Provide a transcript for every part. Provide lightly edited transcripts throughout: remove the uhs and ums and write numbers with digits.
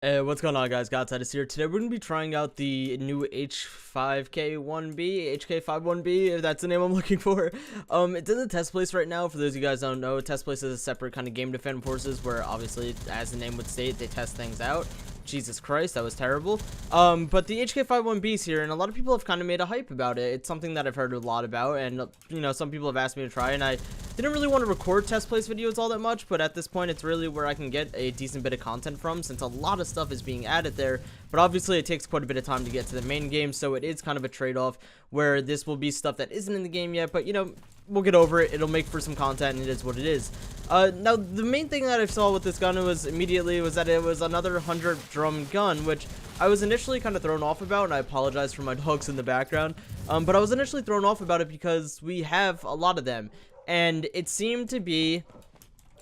Hey, what's going on, guys? Godstatus here. Today we're going to be trying out the new HK51B, HK51B, if that's the name I'm looking for. It's in the test place right now. For those of you guys who don't know, test place is a separate kind of game defend forces where obviously, as the name would state, they test things out. Jesus Christ, that was terrible. But the HK51B is here, and a lot of people have kind of made a hype about it. It's something that I've heard a lot about, and you know, some people have asked me to try, and I didn't really want to record test place videos all that much, but at this point it's really where I can get a decent bit of content from, since a lot of stuff is being added there. But obviously it takes quite a bit of time to get to the main game, so it is kind of a trade-off where this will be stuff that isn't in the game yet, but you know, we'll get over it. It'll make for some content, and it is what it is. Now the main thing that I saw with this gun was that it was another 100 drum gun, which I was initially kind of thrown off about, and I apologize for my dogs in the background. But I was initially thrown off about it because we have a lot of them, and it seemed to be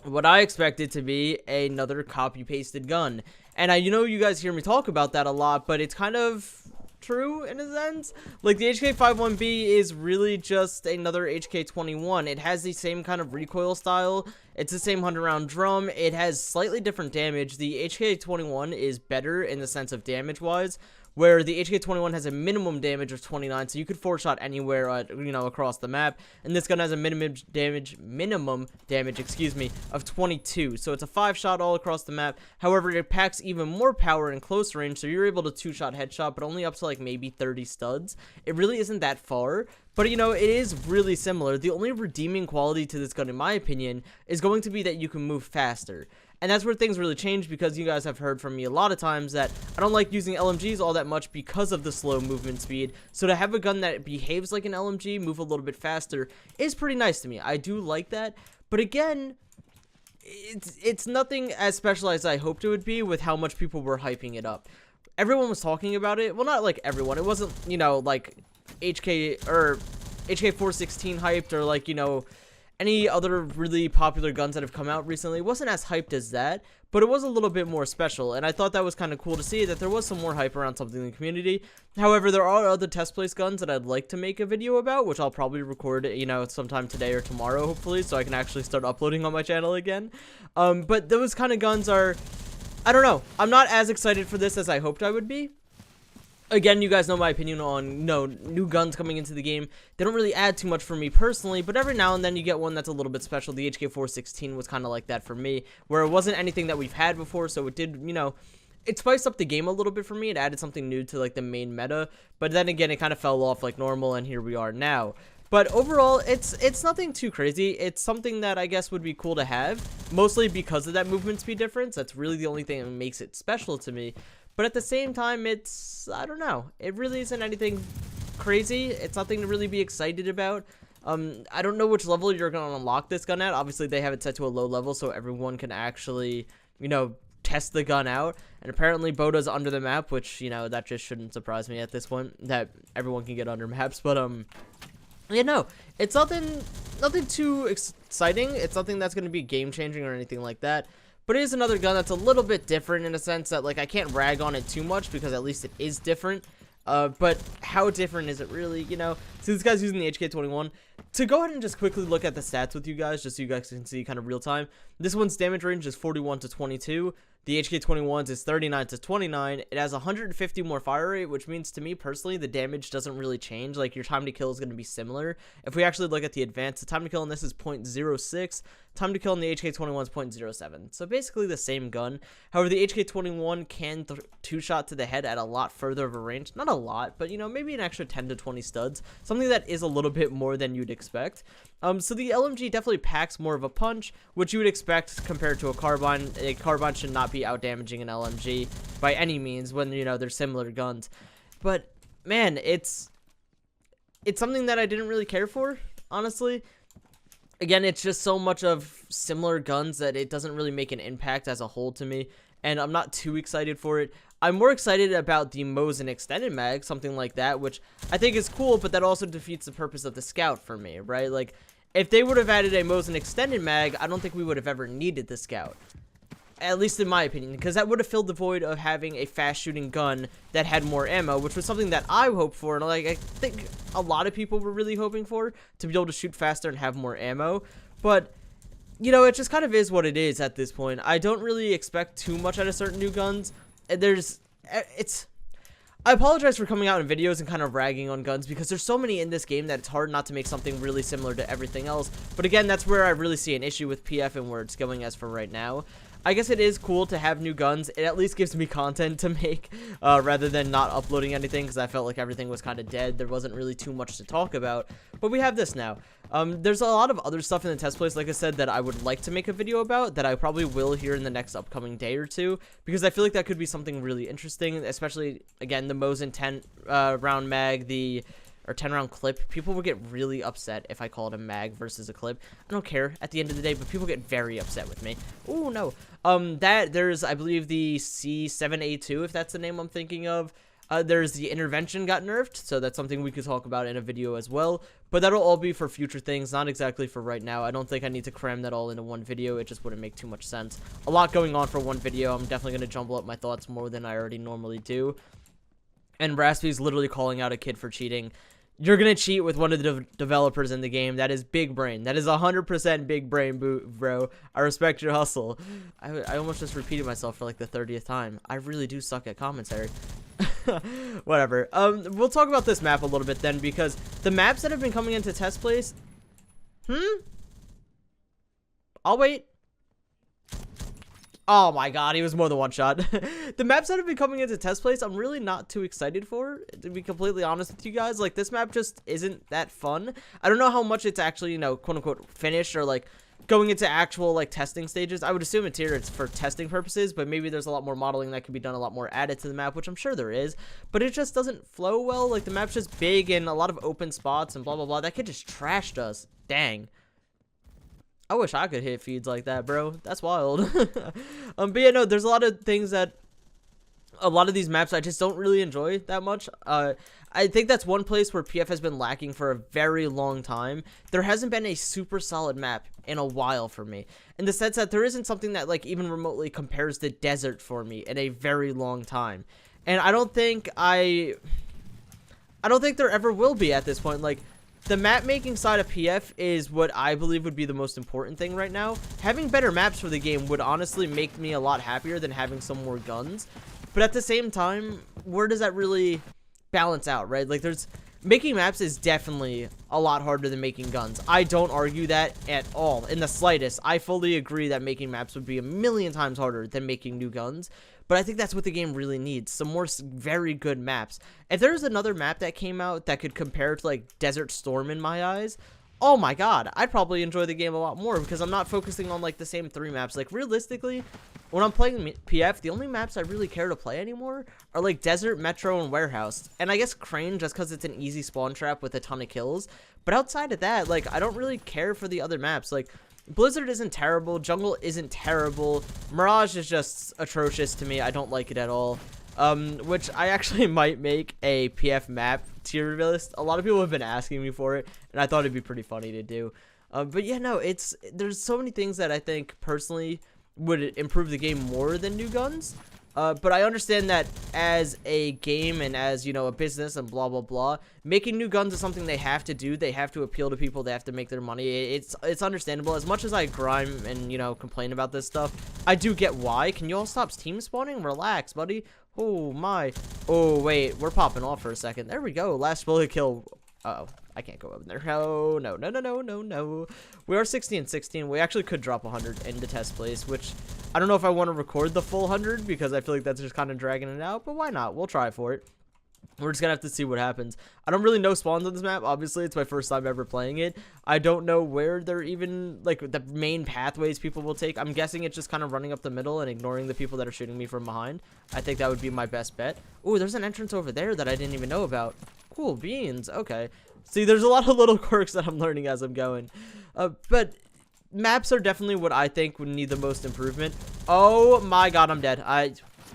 what I expected to be another copy-pasted gun. And you know, you guys hear me talk about that a lot, but it's kind of true in a sense. Like, the HK51B is really just another HK21. It has the same kind of recoil style. It's the same 100 round drum. It has slightly different damage. The HK21 is better in the sense of damage wise, where the HK21 has a minimum damage of 29, so you could 4-shot anywhere, you know, across the map. And this gun has a minimum damage, excuse me, of 22. So it's a 5-shot all across the map. However, it packs even more power in close range, so you're able to 2-shot headshot, but only up to like maybe 30 studs. It really isn't that far. But, you know, it is really similar. The only redeeming quality to this gun, in my opinion, is going to be that you can move faster. And that's where things really change, because you guys have heard from me a lot of times that I don't like using LMGs all that much because of the slow movement speed. So to have a gun that behaves like an LMG, move a little bit faster, is pretty nice to me. I do like that. But again, it's nothing as special as I hoped it would be with how much people were hyping it up. Everyone was talking about it. Well, not like everyone. It wasn't, you know, like HK416 hyped, or like, you know, any other really popular guns that have come out recently. It wasn't as hyped as that, but it was a little bit more special, and I thought that was kind of cool to see that there was some more hype around something in the community. However, there are other test place guns that I'd like to make a video about, which I'll probably record, you know, sometime today or tomorrow, hopefully, so I can actually start uploading on my channel again. But those kind of guns are, I don't know, I'm not as excited for this as I hoped I would be. Again, you guys know my opinion on new guns coming into the game. They don't really add too much for me personally, but every now and then you get one that's a little bit special. The HK416 was kind of like that for me, where it wasn't anything that we've had before, so it did, you know, it spiced up the game a little bit for me. It added something new to like the main meta, but then again, it kind of fell off like normal, and here we are now. But overall, it's nothing too crazy. It's something that I guess would be cool to have, mostly because of that movement speed difference. That's really the only thing that makes it special to me. But at the same time, it's, I don't know, it really isn't anything crazy. It's nothing to really be excited about. I don't know which level you're going to unlock this gun at. Obviously, they have it set to a low level so everyone can actually, you know, test the gun out. And apparently Boda's under the map, which, you know, that just shouldn't surprise me at this point, that everyone can get under maps. But, yeah, no, it's nothing too exciting. It's nothing that's going to be game-changing or anything like that. But it is another gun that's a little bit different in a sense that, like, I can't rag on it too much because at least it is different. But how different is it really, you know? So this guy's using the HK21. To go ahead and just quickly look at the stats with you guys, just so you guys can see kind of real time. This one's damage range is 41 to 22. The HK21's is 39 to 29. It has 150 more fire rate, which means to me personally, the damage doesn't really change. Like, your time to kill is going to be similar. If we actually look at the advanced, the time to kill on this is 0.06. Time to kill on the HK21 is 0.07. So basically the same gun. However, the HK21 can 2-shot to the head at a lot further of a range. Not a lot, but, you know, maybe an extra 10 to 20 studs. Something that is a little bit more than you'd expect. So the LMG definitely packs more of a punch, which you would expect compared to a carbine. A carbine should not be out damaging an LMG by any means when, you know, they're similar guns. But man, it's something that I didn't really care for, honestly. Again, it's just so much of similar guns that it doesn't really make an impact as a whole to me, and I'm not too excited for it. I'm more excited about the Mosin extended mag, something like that, which I think is cool, but that also defeats the purpose of the Scout for me, right? Like, if they would have added a Mosin extended mag, I don't think we would have ever needed the Scout. At least in my opinion, because that would have filled the void of having a fast shooting gun that had more ammo, which was something that I hoped for, and like I think a lot of people were really hoping for, to be able to shoot faster and have more ammo. But you know, it just kind of is what it is at this point. I don't really expect too much out of certain new guns. I apologize for coming out in videos and kind of ragging on guns because there's so many in this game that it's hard not to make something really similar to everything else. But again, that's where I really see an issue with PF and where it's going as for right now. I guess it is cool to have new guns. It at least gives me content to make rather than not uploading anything because I felt like everything was kind of dead. There wasn't really too much to talk about. But we have this now. There's a lot of other stuff in the test place, like I said, that I would like to make a video about that I probably will here in the next upcoming day or two, because I feel like that could be something really interesting, especially, again, the Mosin 10 round mag, or 10 round clip. People would get really upset if I call it a mag versus a clip. I don't care at the end of the day, but people get very upset with me. Oh no. There's, I believe, the C7A2, if that's the name I'm thinking of. There's the intervention got nerfed, so that's something we could talk about in a video as well. But that'll all be for future things, not exactly for right now. I don't think I need to cram that all into one video. It just wouldn't make too much sense. A lot going on for one video. I'm definitely going to jumble up my thoughts more than I already normally do. And Raspy's literally calling out a kid for cheating. You're going to cheat with one of the developers in the game. That is big brain. That is 100% big brain, bro. I respect your hustle. I almost just repeated myself for like the 30th time. I really do suck at commentary. Whatever. We'll talk about this map a little bit then, because the maps that have been coming into test place... I'll wait. Oh my god, he was more than one shot. The maps that have been coming into test place, I'm really not too excited for, to be completely honest with you guys. Like, this map just isn't that fun. I don't know how much it's actually, you know, quote-unquote finished, or like going into actual like testing stages. I would assume it's here, it's for testing purposes, but maybe there's a lot more modeling that could be done, a lot more added to the map, which I'm sure there is, but it just doesn't flow well. Like, the map's just big and a lot of open spots and blah blah blah. That kid just trashed us. Dang. I wish I could hit feeds like that, bro. That's wild. But yeah, no, there's a lot of things that a lot of these maps I just don't really enjoy that much. I think that's one place where PF has been lacking for a very long time. There hasn't been a super solid map in a while for me, in the sense that there isn't something that like even remotely compares to desert for me in a very long time. And I don't think there ever will be at this point. Like, the map making side of PF is what I believe would be the most important thing right now. Having better maps for the game would honestly make me a lot happier than having some more guns. But at the same time, where does that really balance out, right? Like, making maps is definitely a lot harder than making guns. I don't argue that at all, in the slightest. I fully agree that making maps would be a million times harder than making new guns. But I think that's what the game really needs, some more very good maps. If there's another map that came out that could compare to, like, Desert Storm in my eyes, oh my god, I'd probably enjoy the game a lot more, because I'm not focusing on, like, the same 3 maps. Like, realistically, when I'm playing PF, the only maps I really care to play anymore are, like, Desert, Metro, and Warehouse. And I guess Crane, just because it's an easy spawn trap with a ton of kills. But outside of that, like, I don't really care for the other maps. Like, Blizzard isn't terrible, Jungle isn't terrible, Mirage is just atrocious to me. I don't like it at all. Which I actually might make a PF map tier list. A lot of people have been asking me for it, and I thought it'd be pretty funny to do. But yeah, no, there's so many things that I think personally would improve the game more than new guns. But I understand that as a game and as, you know, a business and blah, blah, blah, making new guns is something they have to do. They have to appeal to people. They have to make their money. It's understandable. As much as I grime and, you know, complain about this stuff, I do get why. Can you all stop team spawning? Relax, buddy. Oh, my. Oh, wait. We're popping off for a second. There we go. Last bullet kill. Uh-oh. I can't go up there. No, no, no, no, no, no, no. We are 60 and 16. We actually could drop 100 into test place, which I don't know if I want to record the full 100 because I feel like that's just kind of dragging it out, but why not? We'll try for it. We're just gonna have to see what happens. I don't really know spawns on this map. Obviously, it's my first time ever playing it. I don't know where they're even, like, the main pathways people will take. I'm guessing it's just kind of running up the middle and ignoring the people that are shooting me from behind. I think that would be my best bet. Ooh, there's an entrance over there that I didn't even know about. Cool beans. Okay. See, there's a lot of little quirks that I'm learning as I'm going. But maps are definitely what I think would need the most improvement. Oh my god, I'm dead.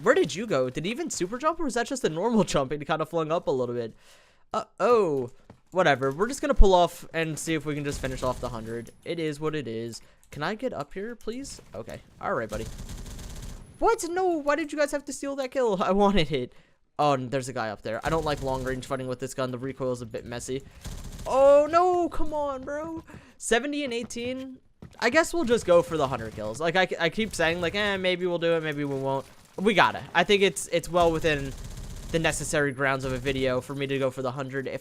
Where did you go? Did he even super jump, or was that just a normal jump and he kind of flung up a little bit? Oh, whatever. We're just gonna pull off and see if we can just finish off the 100. It is what it is. Can I get up here, please? Okay. All right, buddy. What? No, why did you guys have to steal that kill? I wanted it. Oh, and there's a guy up there. I don't like long-range fighting with this gun. The recoil is a bit messy. Oh, no. Come on, bro. 70 and 18. I guess we'll just go for the 100 kills. Like, I keep saying, like, maybe we'll do it. Maybe we won't. we gotta. I think it's well within the necessary grounds of a video for me to go for the 100.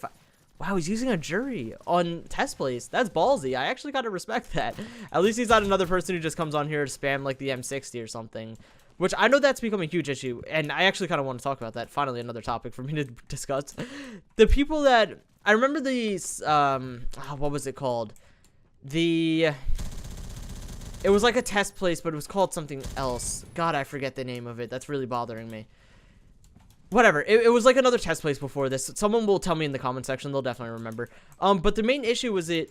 Wow, he's using a jury on test plays. That's ballsy. I actually gotta respect that. At least he's not another person who just comes on here to spam like the M60 or something, which I know that's become a huge issue, and I actually kind of want to talk about that. Finally, another topic for me to discuss. The people that I remember these, what was it called? It was like a test place, but it was called something else. God, I forget the name of it. That's really bothering me. Whatever. It was like another test place before this. Someone will tell me in the comment section. They'll definitely remember. But the main issue was the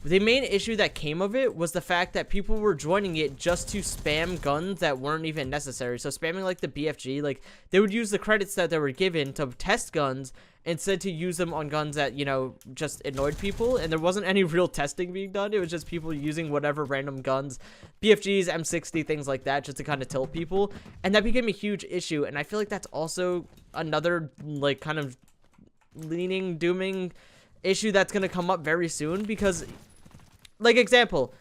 main issue that came of it was the fact that people were joining it just to spam guns that weren't even necessary. So spamming like the BFG, like they would use the credits that they were given to test guns instead to use them on guns that, you know, just annoyed people. And there wasn't any real testing being done. It was just people using whatever random guns, BFGs, M60, things like that, just to kind of tilt people. And that became a huge issue. And I feel like that's also another like kind of dooming issue that's going to come up very soon, because like example,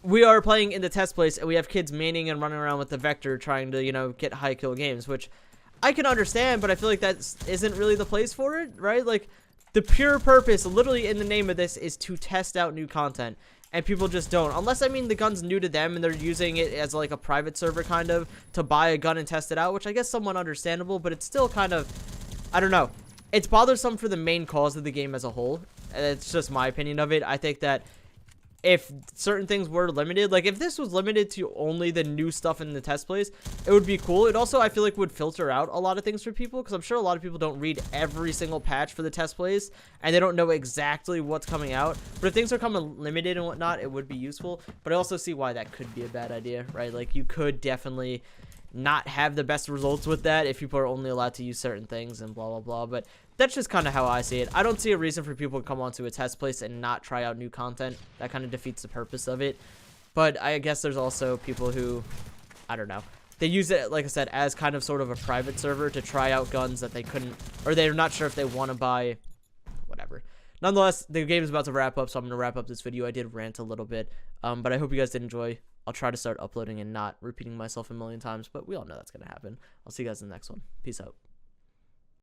we are playing in the test place and we have kids maining and running around with the Vector trying to, you know, get high kill games, which I can understand, but I feel like that isn't really the place for it, right? Like the pure purpose, literally in the name of this, is to test out new content, and people just don't, unless I mean the gun's new to them and they're using it as like a private server kind of to buy a gun and test it out, which I guess somewhat understandable, but it's still kind of, I don't know. It's bothersome for the main cause of the game as a whole. And it's just my opinion of it. I think that if certain things were limited, like if this was limited to only the new stuff in the test place, it would be cool. It also, I feel like, would filter out a lot of things for people, because I'm sure a lot of people don't read every single patch for the test plays and they don't know exactly what's coming out. But if things are coming limited and whatnot, it would be useful. But I also see why that could be a bad idea, right? Like you could definitely not have the best results with that if people are only allowed to use certain things and blah blah blah. But that's just kind of how I see it. I don't see a reason for people to come onto a test place and not try out new content. That kind of defeats the purpose of it. But I guess there's also people who, I don't know, they use it, like I said, as kind of sort of a private server to try out guns that they couldn't, or they're not sure if they want to buy, whatever. Nonetheless, the game is about to wrap up, so I'm going to wrap up this video. I did rant a little bit, but I hope you guys did enjoy. I'll try to start uploading and not repeating myself a million times, but we all know that's going to happen. I'll see you guys in the next one. Peace out.